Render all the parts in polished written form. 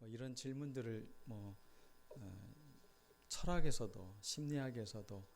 이런 질문들을 철학에서도 심리학에서도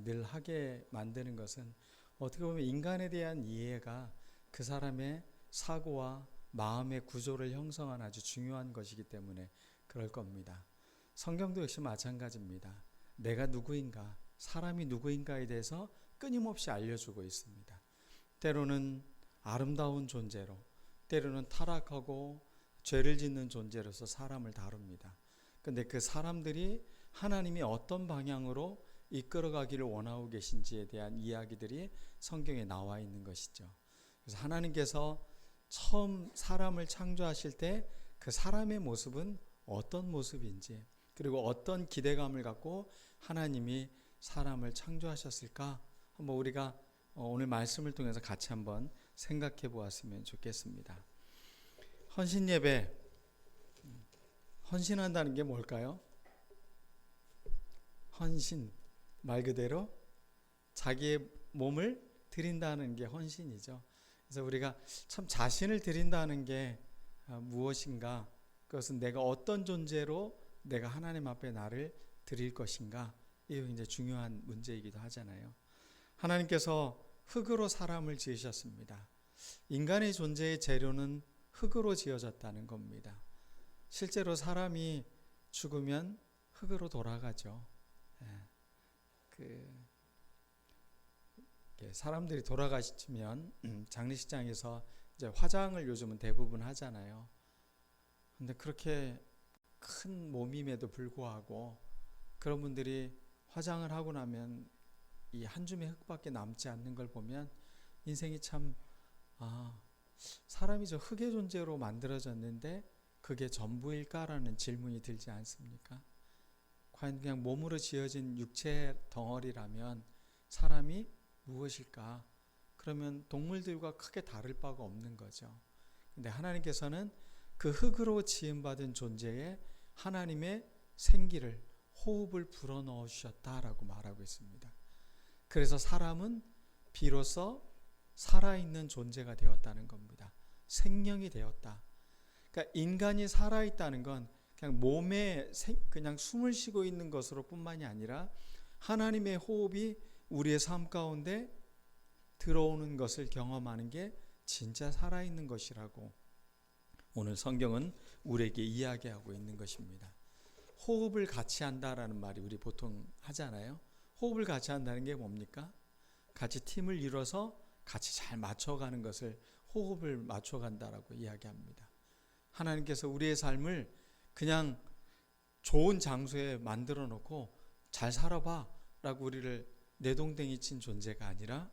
늘 하게 만드는 것은 어떻게 보면 인간에 대한 이해가 그 사람의 사고와 마음의 구조를 형성하는 아주 중요한 것이기 때문에 그럴 겁니다. 성경도 역시 마찬가지입니다. 내가 누구인가, 사람이 누구인가에 대해서 끊임없이 알려주고 있습니다. 때로는 아름다운 존재로, 때로는 타락하고 죄를 짓는 존재로서 사람을 다룹니다. 그런데 그 사람들이 하나님이 어떤 방향으로 이끌어가기를 원하고 계신지에 대한 이야기들이 성경에 나와 있는 것이죠. 그래서 하나님께서 처음 사람을 창조하실 때 그 사람의 모습은 어떤 모습인지, 그리고 어떤 기대감을 갖고 하나님이 사람을 창조하셨을까? 한번 우리가 오늘 말씀을 통해서 같이 한번 생각해 보았으면 좋겠습니다. 헌신 예배, 헌신한다는 게 뭘까요? 헌신, 말 그대로 자기의 몸을 드린다는 게 헌신이죠. 그래서 우리가 참 자신을 드린다는 게 무엇인가, 그것은 내가 어떤 존재로 내가 하나님 앞에 나를 드릴 것인가, 이게 굉장히 중요한 문제이기도 하잖아요. 하나님께서 흙으로 사람을 지으셨습니다. 인간의 존재의 재료는 흙으로 지어졌다는 겁니다. 실제로 사람이 죽으면 흙으로 돌아가죠. 사람들이 돌아가시면 장례식장에서 이제 화장을 요즘은 대부분 하잖아요. 근데 그렇게 큰 몸임에도 불구하고 그런 분들이 화장을 하고 나면 이 한 줌의 흙밖에 남지 않는 걸 보면 인생이 참, 사람이 저 흙의 존재로 만들어졌는데 그게 전부일까라는 질문이 들지 않습니까? 과연 그냥 몸으로 지어진 육체 덩어리라면 사람이 무엇일까? 그러면 동물들과 크게 다를 바가 없는 거죠. 근데 하나님께서는 그 흙으로 지음받은 존재에 하나님의 생기를, 호흡을 불어넣어 주셨다라고 말하고 있습니다. 그래서 사람은 비로소 살아있는 존재가 되었다는 겁니다. 생명이 되었다. 그러니까 인간이 살아있다는 건 그냥 몸에 그냥 숨을 쉬고 있는 것으로 뿐만이 아니라 하나님의 호흡이 우리의 삶 가운데 들어오는 것을 경험하는 게 진짜 살아있는 것이라고 오늘 성경은 우리에게 이야기하고 있는 것입니다. 호흡을 같이 한다라는 말이 우리 보통 하잖아요. 호흡을 같이 한다는 게 뭡니까? 같이 팀을 이뤄서 같이 잘 맞춰가는 것을 호흡을 맞춰간다라고 이야기합니다. 하나님께서 우리의 삶을 그냥 좋은 장소에 만들어 놓고 잘 살아봐 라고 우리를 내동댕이 친 존재가 아니라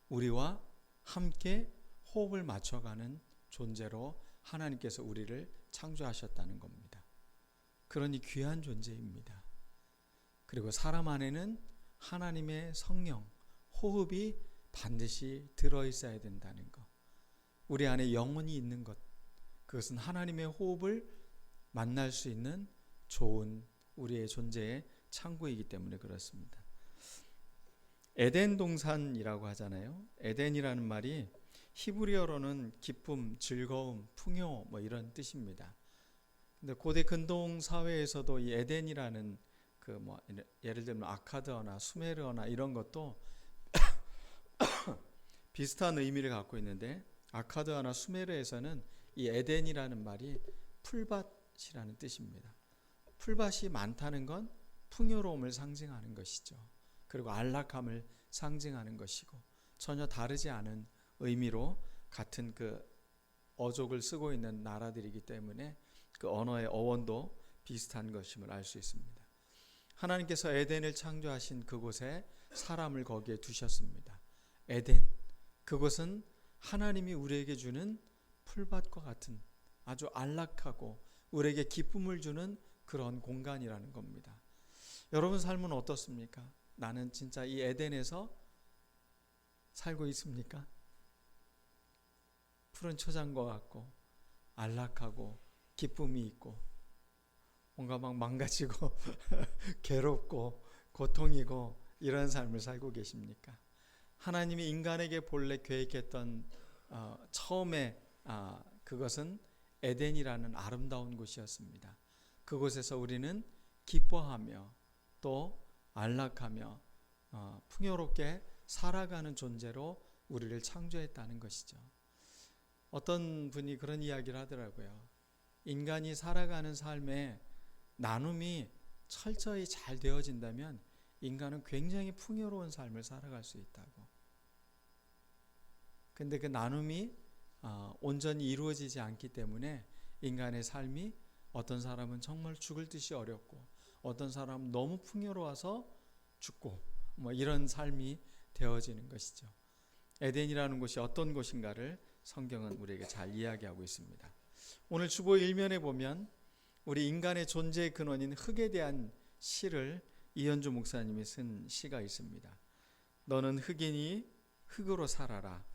우리와 함께 호흡을 맞춰가는 존재로 하나님께서 우리를 창조하셨다는 겁니다. 그러니 귀한 존재입니다. 그리고 사람 안에는 하나님의 성령, 호흡이 반드시 들어있어야 된다는 것. 우리 안에 영혼이 있는 것, 그것은 하나님의 호흡을 만날 수 있는 좋은 우리의 존재의 창구이기 때문에 그렇습니다. 에덴 동산이라고 하잖아요. 에덴이라는 말이 히브리어로는 기쁨, 즐거움, 풍요 이런 뜻입니다. 근데 고대 근동 사회에서도 이 에덴이라는 예를 들면 아카드어나 수메르어나 이런 것도 비슷한 의미를 갖고 있는데 아카드어나 수메르에서는 이 에덴이라는 말이 풀밭이라는 뜻입니다. 풀밭이 많다는 건 풍요로움을 상징하는 것이죠. 그리고 안락함을 상징하는 것이고 전혀 다르지 않은 의미로 같은 그 어족을 쓰고 있는 나라들이기 때문에 그 언어의 어원도 비슷한 것임을 알 수 있습니다. 하나님께서 에덴을 창조하신 그곳에 사람을 거기에 두셨습니다. 에덴, 그곳은 하나님이 우리에게 주는 풀밭과 같은 아주 안락하고 우리에게 기쁨을 주는 그런 공간이라는 겁니다. 여러분 삶은 어떻습니까? 나는 진짜 이 에덴에서 살고 있습니까? 푸른 초장과 같고 안락하고 기쁨이 있고 뭔가 막 망가지고 괴롭고 고통이고 이런 삶을 살고 계십니까? 하나님이 인간에게 본래 계획했던 처음에 그것은 에덴이라는 아름다운 곳이었습니다. 그곳에서 우리는 기뻐하며 또 안락하며 풍요롭게 살아가는 존재로 우리를 창조했다는 것이죠. 어떤 분이 그런 이야기를 하더라고요. 인간이 살아가는 삶에 나눔이 철저히 잘 되어진다면 인간은 굉장히 풍요로운 삶을 살아갈 수 있다고. 근데 그 나눔이 온전히 이루어지지 않기 때문에 인간의 삶이 어떤 사람은 정말 죽을 듯이 어렵고 어떤 사람은 너무 풍요로워서 죽고 이런 삶이 되어지는 것이죠. 에덴이라는 곳이 어떤 곳인가를 성경은 우리에게 잘 이야기하고 있습니다. 오늘 주보 1면에 보면 우리 인간의 존재의 근원인 흙에 대한 시를 이현주 목사님이 쓴 시가 있습니다. 너는 흙이니 흙으로 살아라.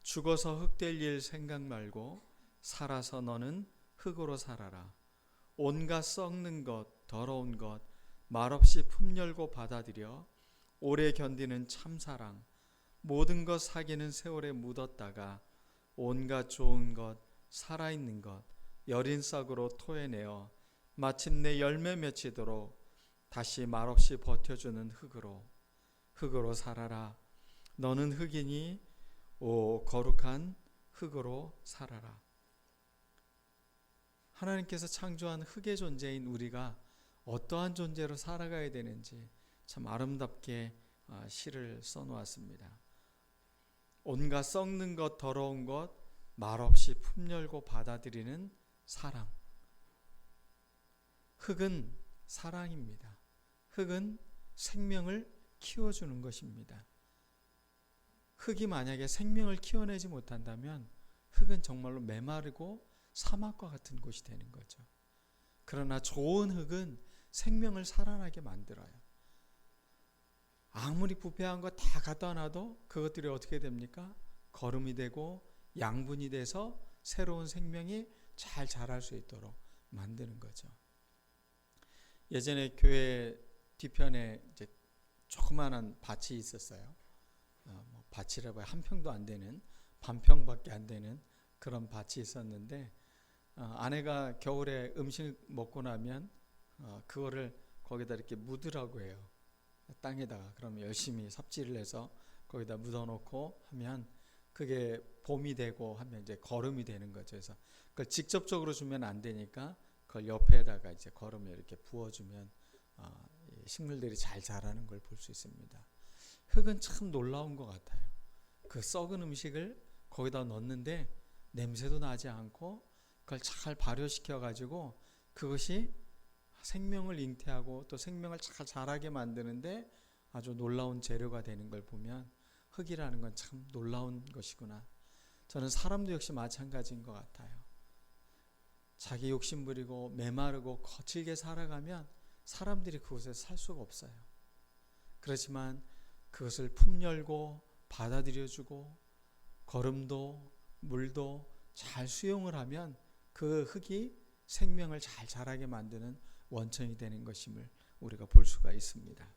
죽어서 흙 될 일 생각 말고 살아서 너는 흙으로 살아라. 온갖 썩는 것, 더러운 것 말없이 품열고 받아들여 오래 견디는 참사랑 모든 것 사귀는 세월에 묻었다가 온갖 좋은 것, 살아있는 것 여린 싹으로 토해내어 마침내 열매 맺히도록 다시 말없이 버텨주는 흙으로 살아라. 너는 흙이니 오 거룩한 흙으로 살아라. 하나님께서 창조한 흙의 존재인 우리가 어떠한 존재로 살아가야 되는지 참 아름답게 시를 써놓았습니다. 온갖 썩는 것, 더러운 것 말없이 품열고 받아들이는 사랑. 흙은 사랑입니다. 흙은 생명을 키워주는 것입니다. 흙이 만약에 생명을 키워내지 못한다면 흙은 정말로 메마르고 사막과 같은 곳이 되는 거죠. 그러나 좋은 흙은 생명을 살아나게 만들어요. 아무리 부패한 거 다 갖다 놔도 그것들이 어떻게 됩니까? 거름이 되고 양분이 돼서 새로운 생명이 잘 자랄 수 있도록 만드는 거죠. 예전에 교회 뒤편에 이제 조그마한 밭이 있었어요. 밭이라고 한 평도 안 되는 반평밖에 안 되는 그런 밭이 있었는데 아내가 겨울에 음식 먹고 나면 그거를 거기다 이렇게 묻으라고 해요. 땅에다가. 그러면 열심히 삽질을 해서 거기다 묻어놓고 하면 그게 봄이 되고 하면 이제 거름이 되는 거죠. 그래서 그걸 직접적으로 주면 안 되니까 그걸 옆에다가 이제 거름을 이렇게 부어주면 식물들이 잘 자라는 걸 볼 수 있습니다. 흙은 참 놀라운 것 같아요. 그 썩은 음식을 거기다 넣는데 냄새도 나지 않고 그걸 잘 발효시켜 가지고 그것이 생명을 잉태하고 또 생명을 잘 자라게 만드는데 아주 놀라운 재료가 되는 걸 보면 흙이라는 건 참 놀라운 것이구나. 저는 사람도 역시 마찬가지인 것 같아요. 자기 욕심 부리고 메마르고 거칠게 살아가면 사람들이 그곳에 살 수가 없어요. 그렇지만 그것을 품열고 받아들여주고 거름도 물도 잘 수용을 하면 그 흙이 생명을 잘 자라게 만드는 원천이 되는 것임을 우리가 볼 수가 있습니다.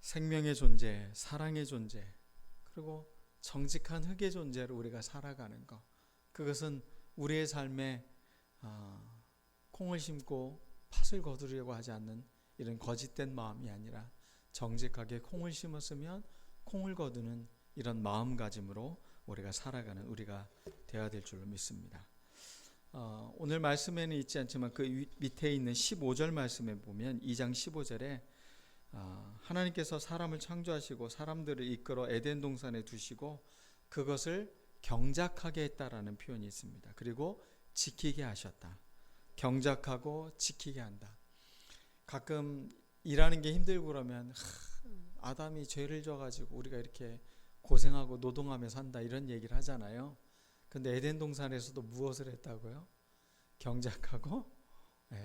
생명의 존재, 사랑의 존재, 그리고 정직한 흙의 존재로 우리가 살아가는 것, 그것은 우리의 삶에 콩을 심고 팥을 거두려고 하지 않는 이런 거짓된 마음이 아니라 정직하게 콩을 심었으면 콩을 거두는 이런 마음가짐으로 우리가 살아가는 우리가 되어야 될 줄로 믿습니다. 오늘 말씀에는 있지 않지만 그 밑에 있는 15절 말씀에 보면 2장 15절에 하나님께서 사람을 창조하시고 사람들을 이끌어 에덴 동산에 두시고 그것을 경작하게 했다라는 표현이 있습니다. 그리고 지키게 하셨다. 경작하고 지키게 한다. 가끔 일하는 게 힘들고 그러면 아담이 죄를 져가지고 우리가 이렇게 고생하고 노동하며 산다 이런 얘기를 하잖아요. 근데 에덴 동산에서도 무엇을 했다고요? 경작하고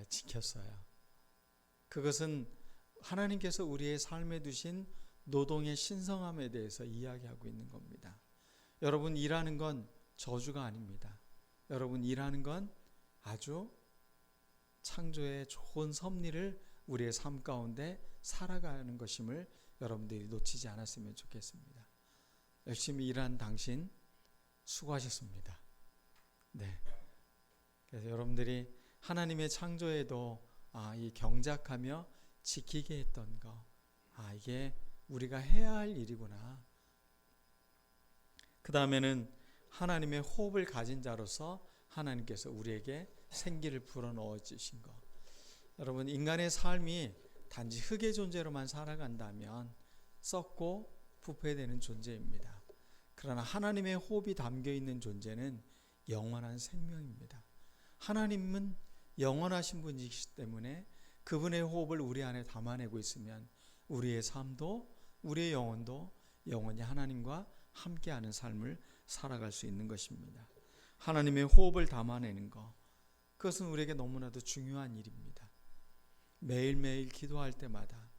지켰어요. 그것은 하나님께서 우리의 삶에 두신 노동의 신성함에 대해서 이야기하고 있는 겁니다. 여러분 일하는 건 저주가 아닙니다. 여러분 일하는 건 아주 창조의 좋은 섭리를 우리의 삶 가운데 살아가는 것임을 여러분들이 놓치지 않았으면 좋겠습니다. 열심히 일한 당신 수고하셨습니다. 네. 그래서 여러분들이 하나님의 창조에도 이 경작하며 지키게 했던 거, 이게 우리가 해야 할 일이구나. 그 다음에는 하나님의 호흡을 가진 자로서 하나님께서 우리에게 생기를 불어넣어 주신 것. 여러분, 인간의 삶이 단지 흙의 존재로만 살아간다면 썩고 부패되는 존재입니다. 그러나 하나님의 호흡이 담겨 있는 존재는 영원한 생명입니다. 하나님은 영원하신 분이시기 때문에 그분의 호흡을 우리 안에 담아내고 있으면 우리의 삶도 우리의 영혼도 영원히 하나님과 함께하는 삶을 살아갈 수 있는 것입니다. 하나님의 호흡을 담아내는 것, 그것은 우리에게 너무나도 중요한 일입니다. 매일매일 기도할 때마다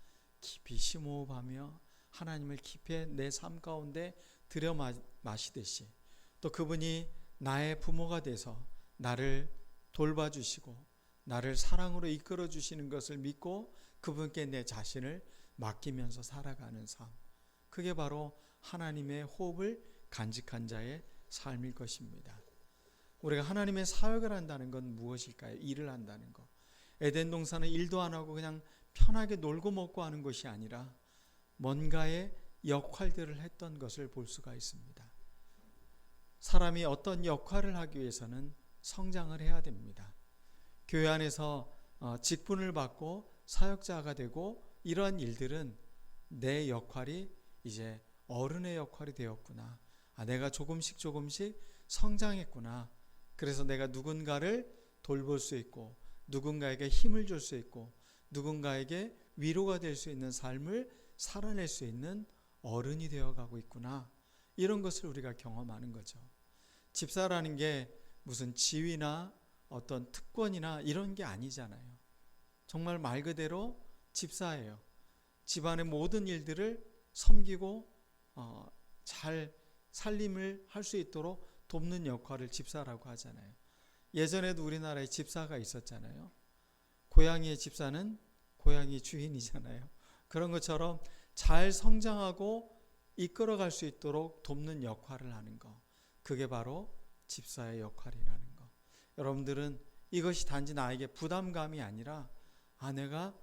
깊이 심호흡하며 하나님을 깊이 내 삶 가운데 들여 마시듯이, 또 그분이 나의 부모가 돼서 나를 돌봐주시고 나를 사랑으로 이끌어 주시는 것을 믿고 그분께 내 자신을 맡기면서 살아가는 삶, 그게 바로 하나님의 호흡을 간직한 자의 삶일 것입니다. 우리가 하나님의 사역을 한다는 건 무엇일까요? 일을 한다는 것. 에덴 동산은 일도 안 하고 그냥 편하게 놀고 먹고 하는 것이 아니라 뭔가의 역할들을 했던 것을 볼 수가 있습니다. 사람이 어떤 역할을 하기 위해서는 성장을 해야 됩니다. 교회 안에서 직분을 받고 사역자가 되고 이러한 일들은 내 역할이 이제 어른의 역할이 되었구나. 내가 조금씩 성장했구나. 그래서 내가 누군가를 돌볼 수 있고 누군가에게 힘을 줄 수 있고 누군가에게 위로가 될 수 있는 삶을 살아낼 수 있는 어른이 되어가고 있구나. 이런 것을 우리가 경험하는 거죠. 집사라는 게 무슨 지위나 어떤 특권이나 이런 게 아니잖아요. 정말 말 그대로 집사예요. 집안의 모든 일들을 섬기고 잘 살림을 할 수 있도록 돕는 역할을 집사라고 하잖아요. 예전에도 우리나라에 집사가 있었잖아요. 고양이의 집사는 고양이 주인이잖아요. 그런 것처럼 잘 성장하고 이끌어갈 수 있도록 돕는 역할을 하는 것, 그게 바로 집사의 역할이라는 것. 여러분들은 이것이 단지 나에게 부담감이 아니라 내가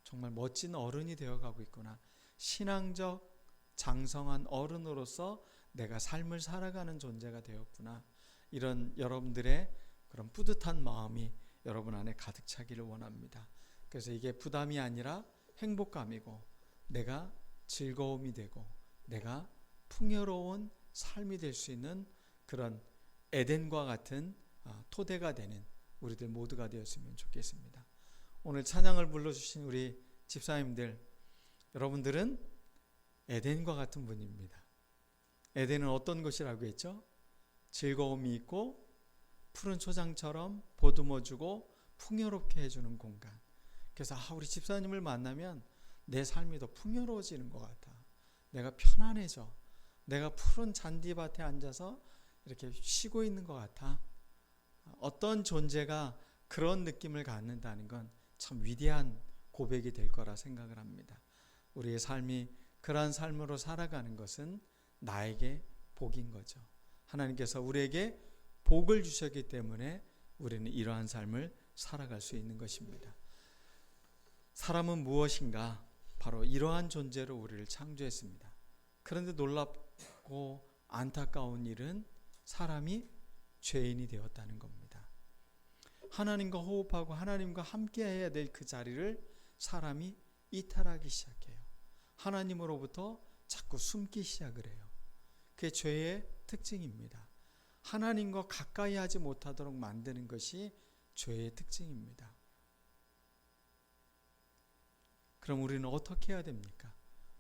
정말 멋진 어른이 되어가고 있구나. 신앙적 장성한 어른으로서 내가 삶을 살아가는 존재가 되었구나. 이런 여러분들의 그런 뿌듯한 마음이 여러분 안에 가득 차기를 원합니다. 그래서 이게 부담이 아니라 행복감이고 내가 즐거움이 되고 내가 풍요로운 삶이 될 수 있는 그런 에덴과 같은 토대가 되는 우리들 모두가 되었으면 좋겠습니다. 오늘 찬양을 불러주신 우리 집사님들, 여러분들은 에덴과 같은 분입니다. 에덴은 어떤 곳이라고 했죠? 즐거움이 있고 푸른 초장처럼 보듬어주고 풍요롭게 해주는 공간. 그래서 우리 집사님을 만나면 내 삶이 더 풍요로워지는 것 같아. 내가 편안해져. 내가 푸른 잔디밭에 앉아서 이렇게 쉬고 있는 것 같아. 어떤 존재가 그런 느낌을 갖는다는 건 참 위대한 고백이 될 거라 생각을 합니다. 우리의 삶이 그러한 삶으로 살아가는 것은 나에게 복인 거죠. 하나님께서 우리에게 복을 주셨기 때문에 우리는 이러한 삶을 살아갈 수 있는 것입니다. 사람은 무엇인가? 바로 이러한 존재로 우리를 창조했습니다. 그런데 놀랍고 안타까운 일은 사람이 죄인이 되었다는 겁니다. 하나님과 호흡하고 하나님과 함께 해야 될 그 자리를 사람이 이탈하기 시작해요. 하나님으로부터 자꾸 숨기 시작을 해요. 그게 죄의 특징입니다. 하나님과 가까이 하지 못하도록 만드는 것이 죄의 특징입니다. 그럼 우리는 어떻게 해야 됩니까?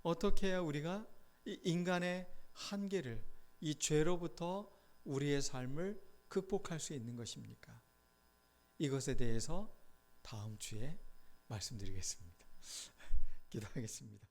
어떻게 해야 우리가 이 인간의 한계를, 이 죄로부터 우리의 삶을 극복할 수 있는 것입니까? 이것에 대해서 다음 주에 말씀드리겠습니다. 기도하겠습니다.